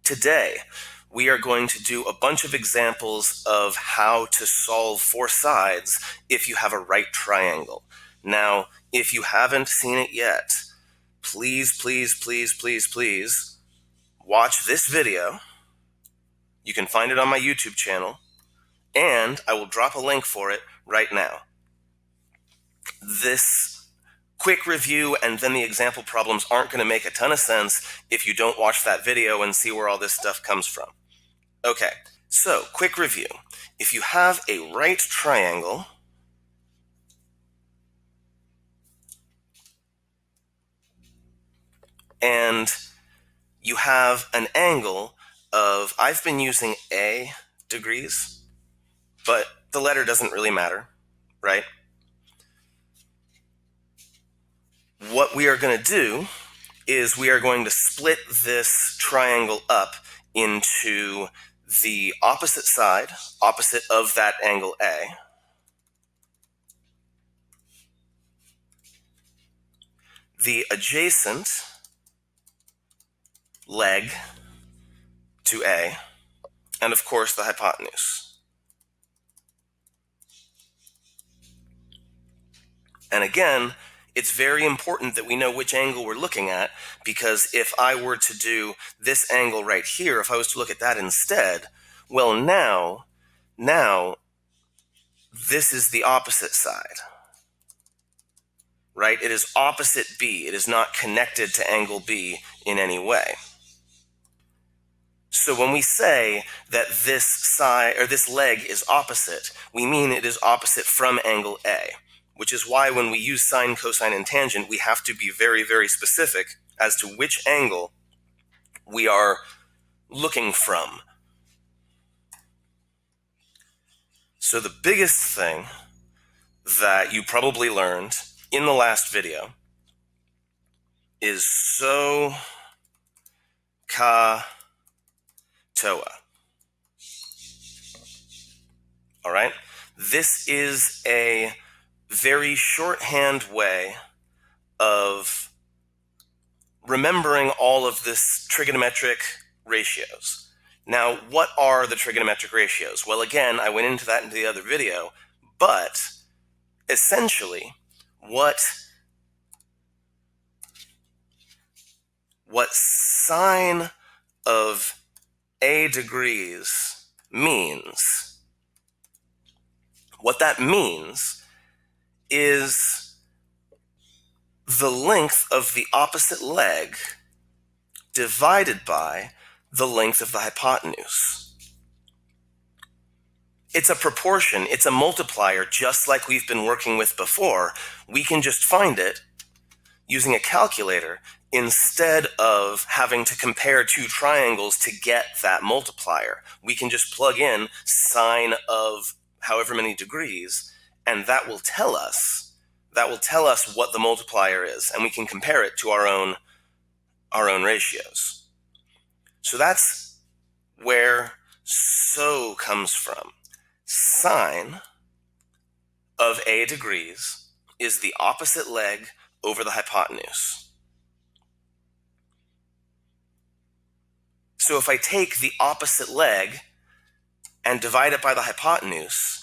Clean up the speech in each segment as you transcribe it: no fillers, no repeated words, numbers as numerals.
Today, we are going to do a bunch of examples of how to solve for sides if you have a right triangle. Now, if you haven't seen it yet, please watch this video. You can find it on my YouTube channel, and I will drop a link for it right now. This quick review and then the example problems aren't going to make a ton of sense if you don't watch that video and see where all this stuff comes from. Okay, so quick review. If you have a right triangle and you have an angle of, I've been using A degrees, but the letter doesn't really matter, right? What we are going to do is we are going to split this triangle up into the opposite side, opposite of that angle A, the adjacent leg to A, and of course the hypotenuse. And again, it's very important that we know which angle we're looking at, because if I were to do this angle right here, if I was to look at that instead, well, now this is the opposite side, right? It is opposite B. It is not connected to angle B in any way. So when we say that this side or this leg is opposite, we mean it is opposite from angle A, which is why when we use sine, cosine, and tangent, we have to be very specific as to which angle we are looking from. So the biggest thing that you probably learned in the last video is SOH CAH TOA. All right? This is a very shorthand way of remembering all of this trigonometric ratios. Now, what are the trigonometric ratios? Well, again, I went into that in the other video, but essentially, what sine of A degrees means, what that means is the length of the opposite leg divided by the length of the hypotenuse. It's a proportion, it's a multiplier, just like we've been working with before. We can just find it using a calculator instead of having to compare two triangles to get that multiplier. We can just plug in sine of however many degrees, and that will tell us what the multiplier is, and we can compare it to our own ratios. So that's where SO comes from. Sine of A degrees is the opposite leg over the hypotenuse. So if I take the opposite leg and divide it by the hypotenuse,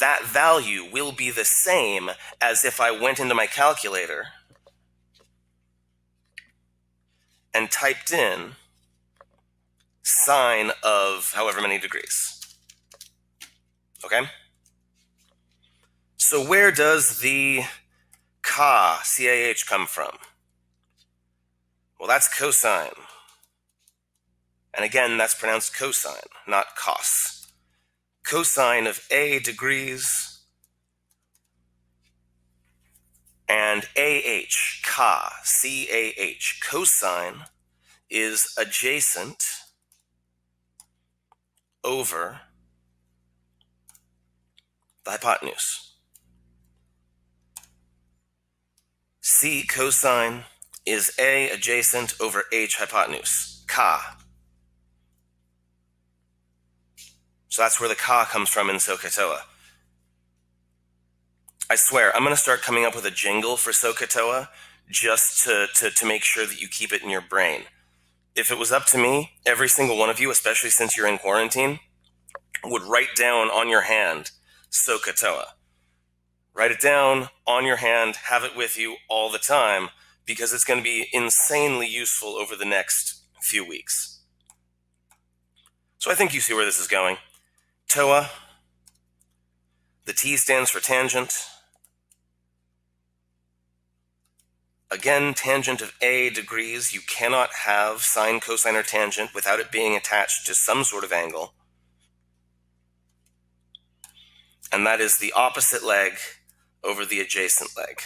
that value will be the same as if I went into my calculator and typed in sine of however many degrees. Okay? So where does the CAH, C-A-H, come from? Well, that's cosine. And again, that's pronounced cosine, not cos. Cosine of A degrees and AH, CAH, C-A-H. Cosine is adjacent over the hypotenuse. C cosine is A adjacent over H hypotenuse, CAH. So that's where the CAH comes from in SOH CAH TOA. I swear, I'm going to start coming up with a jingle for SOH CAH TOA just to make sure that you keep it in your brain. If it was up to me, every single one of you, especially since you're in quarantine, would write down on your hand SOH CAH TOA. Write it down on your hand, have it with you all the time, because it's going to be insanely useful over the next few weeks. So I think you see where this is going. TOA, the T stands for tangent. Again, tangent of A degrees. You cannot have sine, cosine, or tangent without it being attached to some sort of angle. And that is the opposite leg over the adjacent leg.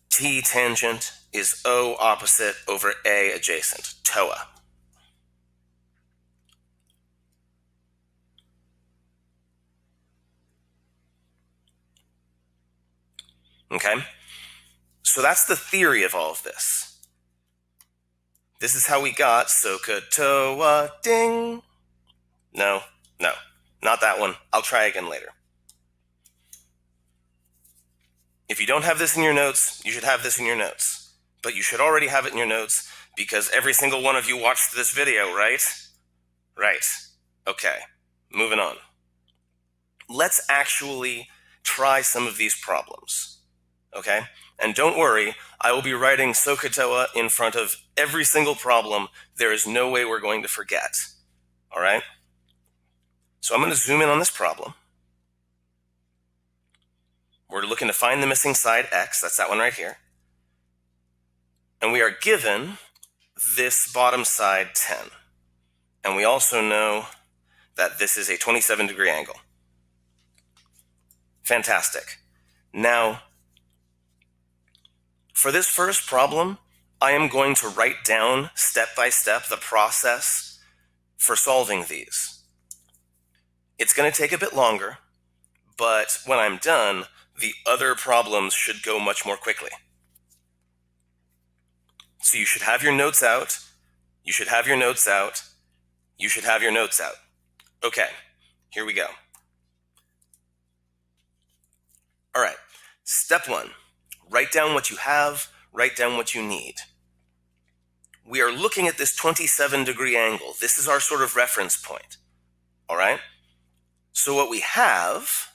T tangent is O opposite over A adjacent, TOA. Okay? So that's the theory of all of this. This is how we got SOH CAH TOA, ding. No, not that one. I'll try again later. If you don't have this in your notes, you should have this in your notes. But you should already have it in your notes because every single one of you watched this video, right? Right. Okay, moving on. Let's actually try some of these problems, okay? And don't worry, I will be writing SOH CAH TOA in front of every single problem. There is no way we're going to forget, all right? So I'm going to zoom in on this problem. We're looking to find the missing side x, that's that one right here. And we are given this bottom side 10. And we also know that this is a 27-degree angle. Fantastic. Now, for this first problem, I am going to write down step by step the process for solving these. It's going to take a bit longer, but when I'm done, the other problems should go much more quickly. So you should have your notes out. You should have your notes out. You should have your notes out. Okay, here we go. All right, step one, write down what you have, write down what you need. We are looking at this 27-degree angle. This is our sort of reference point, all right? So what we have,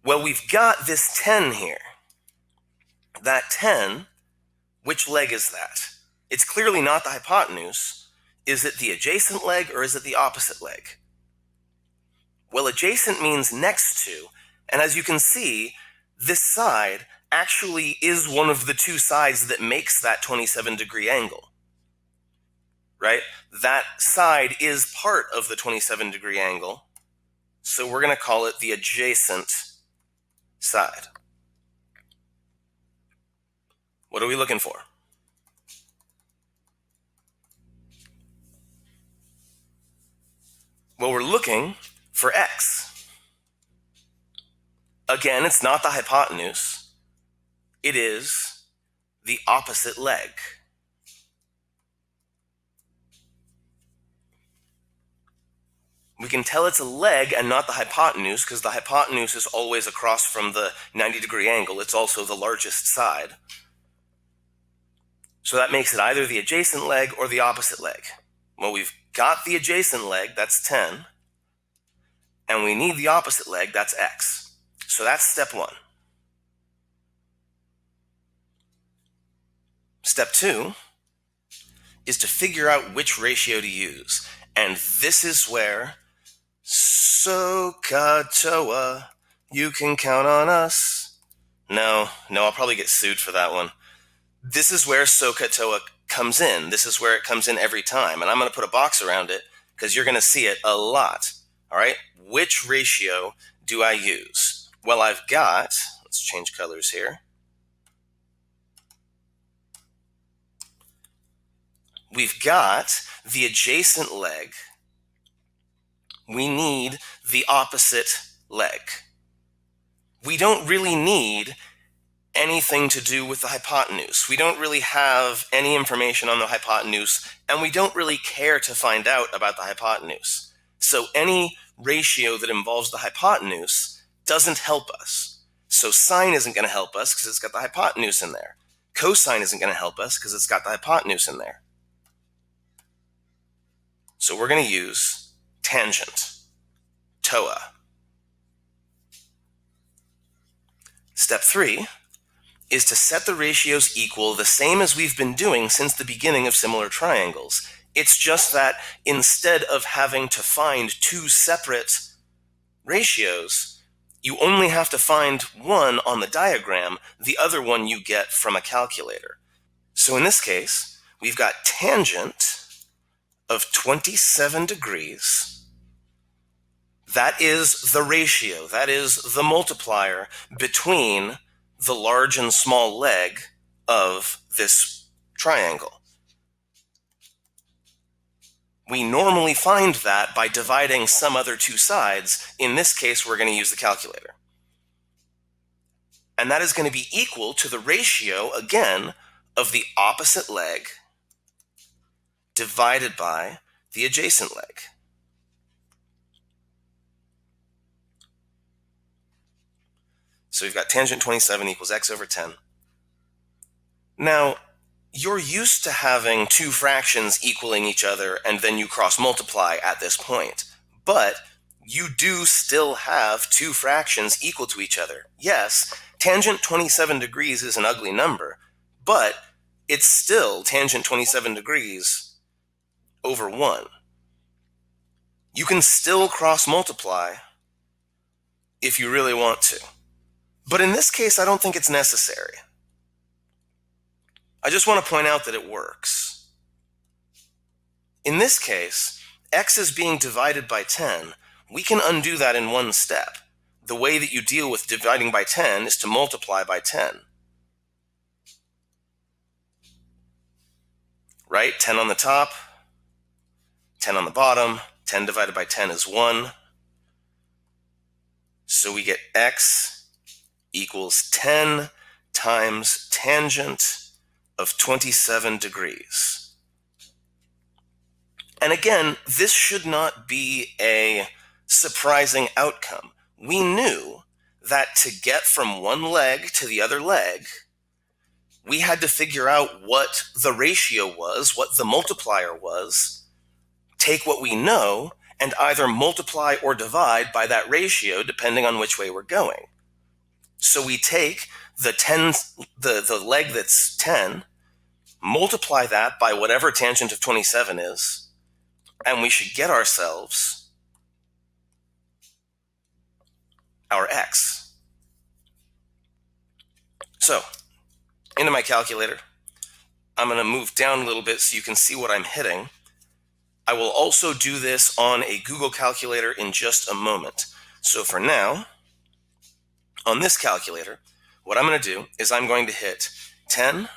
well, we've got this 10 here. That 10, which leg is that? It's clearly not the hypotenuse. Is it the adjacent leg or is it the opposite leg? Well, adjacent means next to, and as you can see, this side actually is one of the two sides that makes that 27-degree angle, right? That side is part of the 27-degree angle, so we're going to call it the adjacent side. What are we looking for? Well, we're looking for x. Again, it's not the hypotenuse. It is the opposite leg. We can tell it's a leg and not the hypotenuse because the hypotenuse is always across from the 90-degree angle. It's also the largest side. So that makes it either the adjacent leg or the opposite leg. Well, we've got the adjacent leg, that's 10, and we need the opposite leg, that's x. So that's step one. Step two is to figure out which ratio to use. And this is where SOH CAH TOA, you can count on us. No, I'll probably get sued for that one. This is where SOH CAH TOA comes in. This is where it comes in every time. And I'm going to put a box around it because you're going to see it a lot. All right? Which ratio do I use? Well, I've got, let's change colors here. We've got the adjacent leg. We need the opposite leg. We don't really need anything to do with the hypotenuse. We don't really have any information on the hypotenuse, and we don't really care to find out about the hypotenuse. So any ratio that involves the hypotenuse doesn't help us. So sine isn't going to help us because it's got the hypotenuse in there. Cosine isn't going to help us because it's got the hypotenuse in there. So we're going to use tangent, TOA. Step 3 is to set the ratios equal the same as we've been doing since the beginning of similar triangles. It's just that instead of having to find two separate ratios, you only have to find one on the diagram, the other one you get from a calculator. So in this case, we've got tangent of 27 degrees. That is the ratio, that is the multiplier between the large and small leg of this triangle. We normally find that by dividing some other two sides. In this case, we're going to use the calculator. And that is going to be equal to the ratio, again, of the opposite leg divided by the adjacent leg. So we've got tangent 27 equals x over 10. Now, you're used to having two fractions equaling each other and then you cross multiply at this point. But you do still have two fractions equal to each other. Yes, tangent 27 degrees is an ugly number, but it's still tangent 27 degrees over 1. You can still cross multiply if you really want to. But in this case, I don't think it's necessary. I just want to point out that it works. In this case, x is being divided by 10. We can undo that in one step. The way that you deal with dividing by 10 is to multiply by 10. Right? 10 on the top, 10 on the bottom. 10 divided by 10 is 1. So we get x equals 10 times tangent of 27 degrees. And again, this should not be a surprising outcome. We knew that to get from one leg to the other leg, we had to figure out what the ratio was, what the multiplier was, take what we know, and either multiply or divide by that ratio depending on which way we're going. So we take the leg that's 10, multiply that by whatever tangent of 27 is, and we should get ourselves our x. So, into my calculator, I'm going to move down a little bit so you can see what I'm hitting. I will also do this on a Google calculator in just a moment. So for now, on this calculator, what I'm going to do is I'm going to hit 10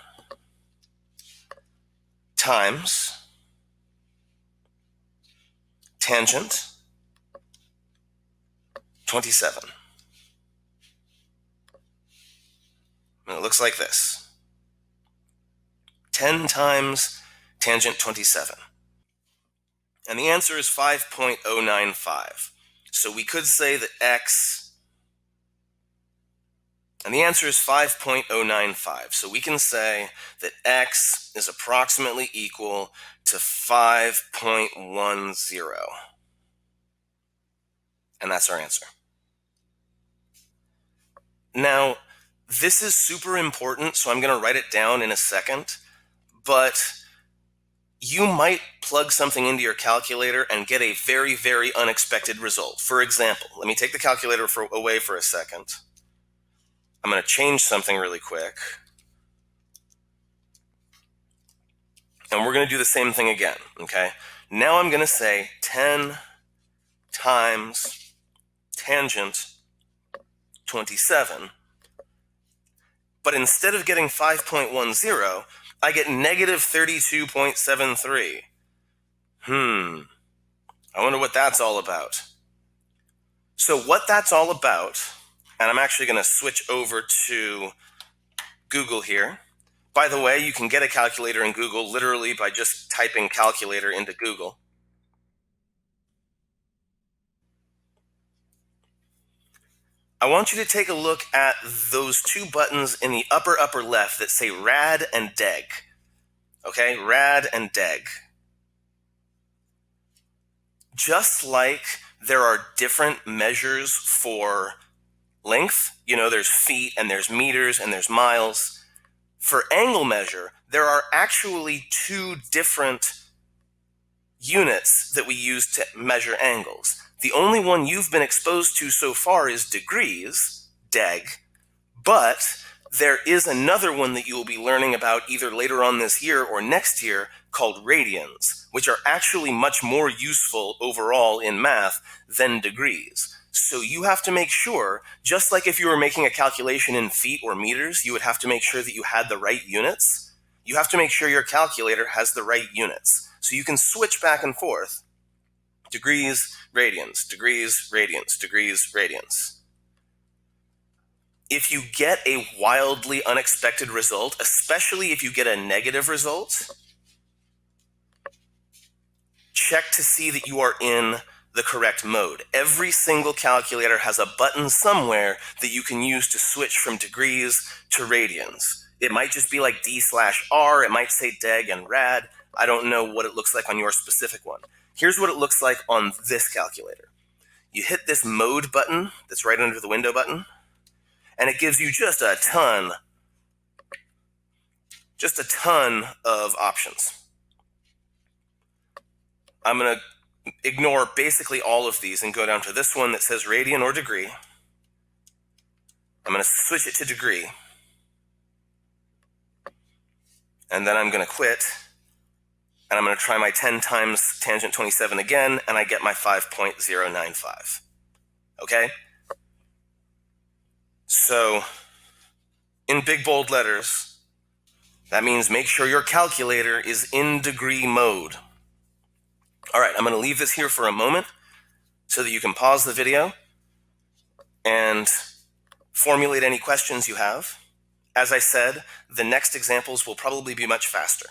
times tangent 27. And it looks like this. 10 times tangent 27. And the answer is 5.095. So we could say that x, and the answer is 5.095. So we can say that x is approximately equal to 5.10. And that's our answer. Now, this is super important, so I'm going to write it down in a second, but you might plug something into your calculator and get a very, very unexpected result. For example, let me take the calculator away for a second. I'm going to change something really quick. And we're going to do the same thing again, okay? Now I'm going to say 10 times tangent 27. But instead of getting 5.10, I get negative 32.73. I wonder what that's all about. So what that's all about, and I'm actually going to switch over to Google here. By the way, you can get a calculator in Google literally by just typing calculator into Google. I want you to take a look at those two buttons in the upper left that say rad and deg. Okay, rad and deg. Just like there are different measures for length, there's feet and there's meters and there's miles. For angle measure, there are actually two different units that we use to measure angles. The only one you've been exposed to so far is degrees, deg, but there is another one that you will be learning about either later on this year or next year called radians, which are actually much more useful overall in math than degrees. So you have to make sure, just like if you were making a calculation in feet or meters, you would have to make sure that you had the right units. You have to make sure your calculator has the right units. So you can switch back and forth. Degrees, radians, degrees, radians, degrees, radians. If you get a wildly unexpected result, especially if you get a negative result, check to see that you are in the correct mode. Every single calculator has a button somewhere that you can use to switch from degrees to radians. It might just be like D/R, it might say deg and rad. I don't know what it looks like on your specific one. Here's what it looks like on this calculator. You hit this mode button that's right under the window button, and it gives you just a ton of options. I'm going to ignore basically all of these and go down to this one that says radian or degree. I'm going to switch it to degree. And then I'm going to quit. And I'm going to try my 10 times tangent 27 again, and I get my 5.095. Okay? So, in big bold letters, that means make sure your calculator is in degree mode. All right, I'm going to leave this here for a moment so that you can pause the video and formulate any questions you have. As I said, the next examples will probably be much faster.